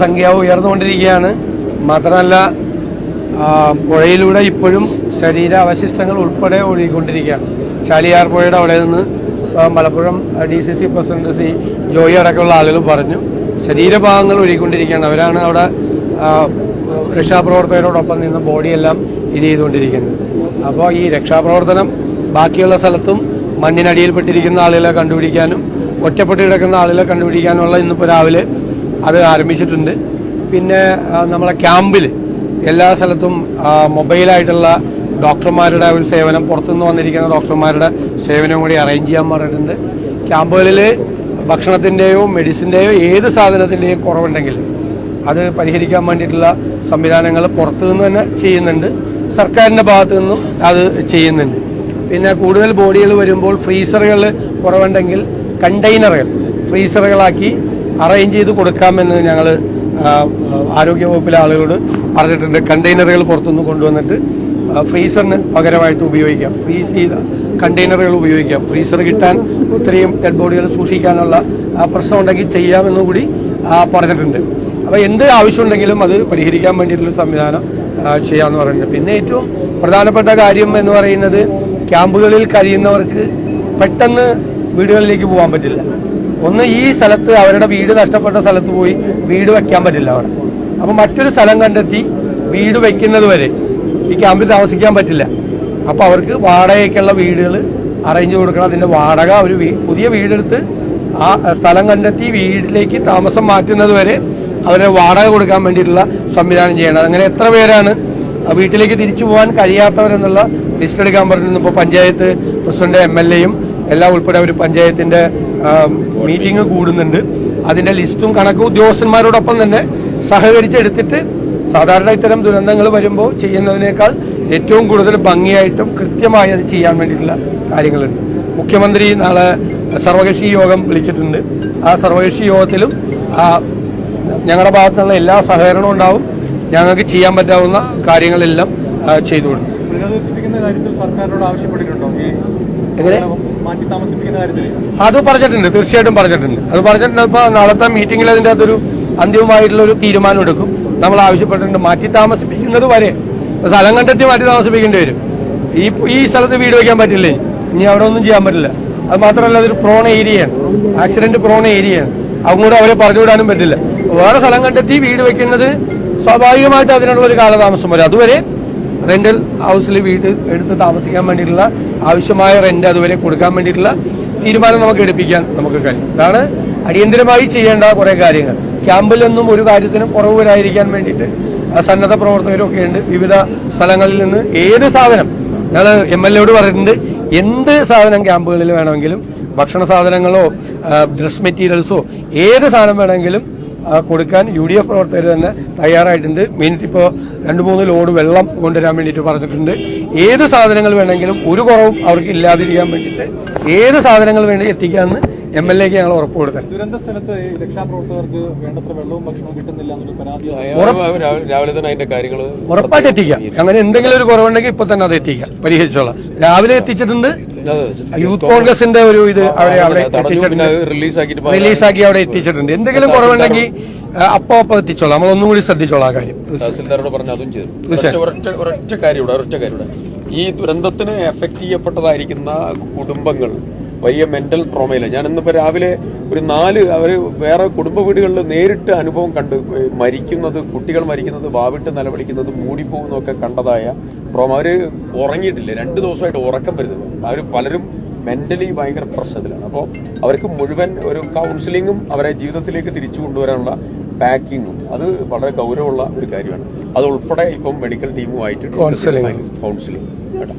സംഖ്യ ഉയർന്നുകൊണ്ടിരിക്കുകയാണ്. മാത്രമല്ല പുഴയിലൂടെ ഇപ്പോഴും ശരീരാവശിഷ്ടങ്ങൾ ഉൾപ്പെടെ ഒഴുകിക്കൊണ്ടിരിക്കുകയാണ്. ചാലിയാർ പുഴയുടെ അവിടെ നിന്ന് മലപ്പുറം DCC പ്രസിഡന്റ് ശ്രീ ജോയി അടക്കമുള്ള ആളുകൾ പറഞ്ഞു ശരീരഭാഗങ്ങൾ ഒഴുകിക്കൊണ്ടിരിക്കുകയാണ്. അവരാണ് അവിടെ രക്ഷാപ്രവർത്തകരോടൊപ്പം നിന്ന് ബോഡിയെല്ലാം ഇത് ചെയ്തുകൊണ്ടിരിക്കുന്നത്. അപ്പോൾ ഈ രക്ഷാപ്രവർത്തനം ബാക്കിയുള്ള സ്ഥലത്തും മണ്ണിനടിയിൽപ്പെട്ടിരിക്കുന്ന ആളുകളെ കണ്ടുപിടിക്കാനും ഒറ്റപ്പെട്ട് കിടക്കുന്ന ആളുകളെ കണ്ടുപിടിക്കാനുള്ള ഇന്നിപ്പോൾ രാവിലെ അത് ആരംഭിച്ചിട്ടുണ്ട്. പിന്നെ നമ്മളെ ക്യാമ്പിൽ എല്ലാ സ്ഥലത്തും മൊബൈലായിട്ടുള്ള ഡോക്ടർമാരുടെ ഒരു സേവനം, പുറത്തുനിന്ന് വന്നിരിക്കുന്ന ഡോക്ടർമാരുടെ സേവനം കൂടി അറേഞ്ച് ചെയ്യാൻ പറഞ്ഞിട്ടുണ്ട്. ക്യാമ്പുകളിൽ ഭക്ഷണത്തിൻ്റെയോ മെഡിസിൻ്റെയോ ഏത് സാധനത്തിൻ്റെയും കുറവുണ്ടെങ്കിൽ അത് പരിഹരിക്കാൻ വേണ്ടിയിട്ടുള്ള സംവിധാനങ്ങൾ പുറത്തു നിന്ന് തന്നെ ചെയ്യുന്നുണ്ട്. സർക്കാരിൻ്റെ ഭാഗത്തു നിന്നും അത് ചെയ്യുന്നുണ്ട്. പിന്നെ കൂടുതൽ ബോഡികൾ വരുമ്പോൾ ഫ്രീസറുകൾ കുറവുണ്ടെങ്കിൽ കണ്ടെയ്നറുകൾ ഫ്രീസറുകളാക്കി അറേഞ്ച് ചെയ്ത് കൊടുക്കാമെന്ന് ഞങ്ങൾ ആരോഗ്യവകുപ്പിലെ ആളുകളോട് പറഞ്ഞിട്ടുണ്ട്. കണ്ടെയ്നറുകൾ പുറത്തുനിന്ന് കൊണ്ടുവന്നിട്ട് ഫ്രീസറിന് പകരമായിട്ട് ഉപയോഗിക്കാം. ഫ്രീസ് ചെയ്ത കണ്ടെയ്നറുകൾ ഉപയോഗിക്കാം. ഫ്രീസർ കിട്ടാൻ ഇത്രയും ഡെഡ് ബോഡികൾ സൂക്ഷിക്കാനുള്ള പ്രശ്നം ഉണ്ടെങ്കിൽ ചെയ്യാമെന്ന് കൂടി പറഞ്ഞിട്ടുണ്ട്. അപ്പോൾ എന്ത് ആവശ്യമുണ്ടെങ്കിലും അത് പരിഹരിക്കാൻ വേണ്ടിയിട്ടുള്ള സംവിധാനം ചെയ്യാമെന്ന് പറഞ്ഞിട്ടുണ്ട്. പിന്നെ ഏറ്റവും പ്രധാനപ്പെട്ട കാര്യം എന്ന് പറയുന്നത് ക്യാമ്പുകളിൽ കഴിയുന്നവർക്ക് പെട്ടെന്ന് വീടുകളിലേക്ക് പോകാൻ പറ്റില്ല. ഒന്ന്, ഈ സ്ഥലത്ത് അവരുടെ വീട് നഷ്ടപ്പെട്ട സ്ഥലത്ത് പോയി വീട് വയ്ക്കാൻ പറ്റില്ല അവിടെ. അപ്പോൾ മറ്റൊരു സ്ഥലം കണ്ടെത്തി വീട് വയ്ക്കുന്നത് വരെ ഈ ക്യാമ്പിൽ താമസിക്കാൻ പറ്റില്ല. അപ്പോൾ അവർക്ക് വാടകയ്ക്കുള്ള വീടുകൾ അറേഞ്ച് കൊടുക്കണം. അതിൻ്റെ വാടക അവർ പുതിയ വീടെടുത്ത് ആ സ്ഥലം കണ്ടെത്തി വീട്ടിലേക്ക് താമസം മാറ്റുന്നത് വരെ അവരെ വാടക കൊടുക്കാൻ വേണ്ടിയിട്ടുള്ള സംവിധാനം ചെയ്യണം. അങ്ങനെ എത്ര പേരാണ് വീട്ടിലേക്ക് തിരിച്ചു പോകാൻ കഴിയാത്തവരെന്നുള്ള ലിസ്റ്റ് എടുക്കാൻ പറഞ്ഞിരുന്നു. ഇപ്പോൾ പഞ്ചായത്ത് പ്രസിഡന്റ് MLA യും എല്ലാം ഉൾപ്പെടെ ഒരു പഞ്ചായത്തിൻ്റെ മീറ്റിംഗ് കൂടുന്നുണ്ട്. അതിൻ്റെ ലിസ്റ്റും കണക്കും ഉദ്യോഗസ്ഥന്മാരോടൊപ്പം തന്നെ സഹകരിച്ചെടുത്തിട്ട് സാധാരണ ഇത്തരം ദുരന്തങ്ങൾ വരുമ്പോൾ ചെയ്യുന്നതിനേക്കാൾ ഏറ്റവും കൂടുതൽ ഭംഗിയായിട്ടും കൃത്യമായി അത് ചെയ്യാൻ വേണ്ടിയിട്ടുള്ള കാര്യങ്ങളുണ്ട്. മുഖ്യമന്ത്രി നാളെ സർവകക്ഷി യോഗം വിളിച്ചിട്ടുണ്ട്. ആ സർവകക്ഷി യോഗത്തിലും ഞങ്ങളുടെ ഭാഗത്തുനിന്നുള്ള എല്ലാ സഹകരണവും ഉണ്ടാവും. ഞങ്ങൾക്ക് ചെയ്യാൻ പറ്റാവുന്ന കാര്യങ്ങളെല്ലാം ചെയ്തു കൊടുക്കും. അത് പറഞ്ഞിട്ടുണ്ട്, തീർച്ചയായിട്ടും പറഞ്ഞിട്ടുണ്ട്. അത് പറഞ്ഞിട്ടുണ്ട്. ഇപ്പോൾ നാളത്തെ മീറ്റിംഗിൽ അതിൻ്റെ അകത്തൊരു അന്തിമമായിട്ടുള്ളൊരു തീരുമാനം എടുക്കും. നമ്മൾ ആവശ്യപ്പെട്ടിട്ടുണ്ട് മാറ്റി താമസിപ്പിക്കുന്നത് വരെ. സ്ഥലം കണ്ടെത്തി മാറ്റി താമസിപ്പിക്കേണ്ടി വരും. ഈ സ്ഥലത്ത് വീട് വയ്ക്കാൻ പറ്റില്ലേ, ഇനി അവിടെ ഒന്നും ചെയ്യാൻ പറ്റില്ല. അത് മാത്രമല്ല അതൊരു പ്രോൺ ഏരിയയാണ്, ആക്സിഡന്റ് പ്രോൺ ഏരിയയാണ്. അങ്ങോട്ട് അവരെ പറഞ്ഞുവിടാനും പറ്റില്ല. വേറെ സ്ഥലം കണ്ടെത്തി വീട് വെക്കുന്നത് സ്വാഭാവികമായിട്ട് അതിനുള്ള ഒരു കാലതാമസം വരും. അതുവരെ റെന്റൽ ഹൗസിൽ വീട് എടുത്ത് താമസിക്കാൻ വേണ്ടിയിട്ടുള്ള ആവശ്യമായ റെന്റ് അതുവരെ കൊടുക്കാൻ വേണ്ടിയിട്ടുള്ള തീരുമാനം നമുക്ക് എടുപ്പിക്കാൻ നമുക്ക് കഴിയും. ഇതാണ് അടിയന്തരമായി ചെയ്യേണ്ട കുറേ കാര്യങ്ങൾ. ക്യാമ്പിലൊന്നും ഒരു കാര്യത്തിനും കുറവ് വരാതിരിക്കാൻ വേണ്ടിയിട്ട് സന്നദ്ധ പ്രവർത്തകരൊക്കെ ഉണ്ട്. വിവിധ സ്ഥലങ്ങളിൽ നിന്ന് ഏത് സാധനം ഞങ്ങൾ MLA യോട് പറഞ്ഞിട്ടുണ്ട്. എന്ത് സാധനം ക്യാമ്പുകളിൽ വേണമെങ്കിലും, ഭക്ഷണ സാധനങ്ങളോ ഡ്രസ് മെറ്റീരിയൽസോ ഏത് സാധനം വേണമെങ്കിലും കൊടുക്കാൻ UDF പ്രവർത്തകർ തന്നെ തയ്യാറായിട്ടുണ്ട്. മെയിനായിട്ട് ഇപ്പോൾ 2-3 ലോഡ് വെള്ളം കൊണ്ടുവരാൻ വേണ്ടിയിട്ട് പറഞ്ഞിട്ടുണ്ട്. ഏത് സാധനങ്ങൾ വേണമെങ്കിലും ഒരു കുറവും അവർക്ക് ഇല്ലാതിരിക്കാൻ വേണ്ടിയിട്ട് ഏത് സാധനങ്ങൾ വേണ്ടി എത്തിക്കാമെന്ന് MLAക്ക് ഞങ്ങൾ ഉറപ്പ് കൊടുത്തത്. ദുരന്ത സ്ഥലത്ത് രക്ഷാപ്രവർത്തകർക്ക് വേണ്ടത്ര വെള്ളവും ഭക്ഷണവും കിട്ടുന്നില്ല എന്നൊരു പരാതി രാവിലെ തന്നെ അതിന്റെ കാര്യങ്ങൾ ഉറപ്പായിട്ട് എത്തിക്കാം. അങ്ങനെ എന്തെങ്കിലും ഒരു കുറവുണ്ടെങ്കിൽ ഇപ്പൊ തന്നെ അത് എത്തിക്കാം, പരിഹരിച്ചോളാം. രാവിലെ എത്തിച്ചിട്ടുണ്ട്. യൂത്ത് കോൺഗ്രസിന്റെ ഒരു ഇത് അവിടെ റിലീസാക്കി അവിടെ എത്തിച്ചിട്ടുണ്ട്. എന്തെങ്കിലും കുറവുണ്ടെങ്കിൽ അപ്പൊ എത്തിച്ചോളാം. നമ്മളൊന്നും കൂടി ശ്രദ്ധിച്ചോളാം ആ കാര്യം. തഹസിൽദാരോട് പറഞ്ഞ അതും ചെയ്തു. ഒരൊറ്റ കാര്യം ഈ ദുരന്തത്തിന് എഫക്ട് ചെയ്യപ്പെട്ടതായിരിക്കുന്ന കുടുംബങ്ങൾ വലിയ മെന്റൽ ട്രോമയില്ല. ഞാൻ ഇന്നിപ്പോൾ രാവിലെ ഒരു 4 അവർ വേറെ കുടുംബ വീടുകളിൽ നേരിട്ട് അനുഭവം കണ്ട് മരിക്കുന്നത്, കുട്ടികൾ മരിക്കുന്നത്, വാവിട്ട് നിലവിളിക്കുന്നത്, മൂടിപ്പോകുന്നതൊക്കെ കണ്ടതായ ട്രോമ. അവർ ഉറങ്ങിയിട്ടില്ല, 2 ദിവസമായിട്ട് ഉറക്കം വരുന്നത്. അവർ പലരും മെന്റലി ഭയങ്കര പ്രശ്നത്തിലാണ്. അപ്പോൾ അവർക്ക് മുഴുവൻ ഒരു കൗൺസിലിങ്ങും അവരെ ജീവിതത്തിലേക്ക് തിരിച്ചു കൊണ്ടുവരാനുള്ള പാക്കിങ്ങും അത് വളരെ ഗൗരവമുള്ള ഒരു കാര്യമാണ്. അത് ഉൾപ്പെടെ ഇപ്പം മെഡിക്കൽ ടീമുമായിട്ട് കൗൺസിലിംഗ് കേട്ടോ.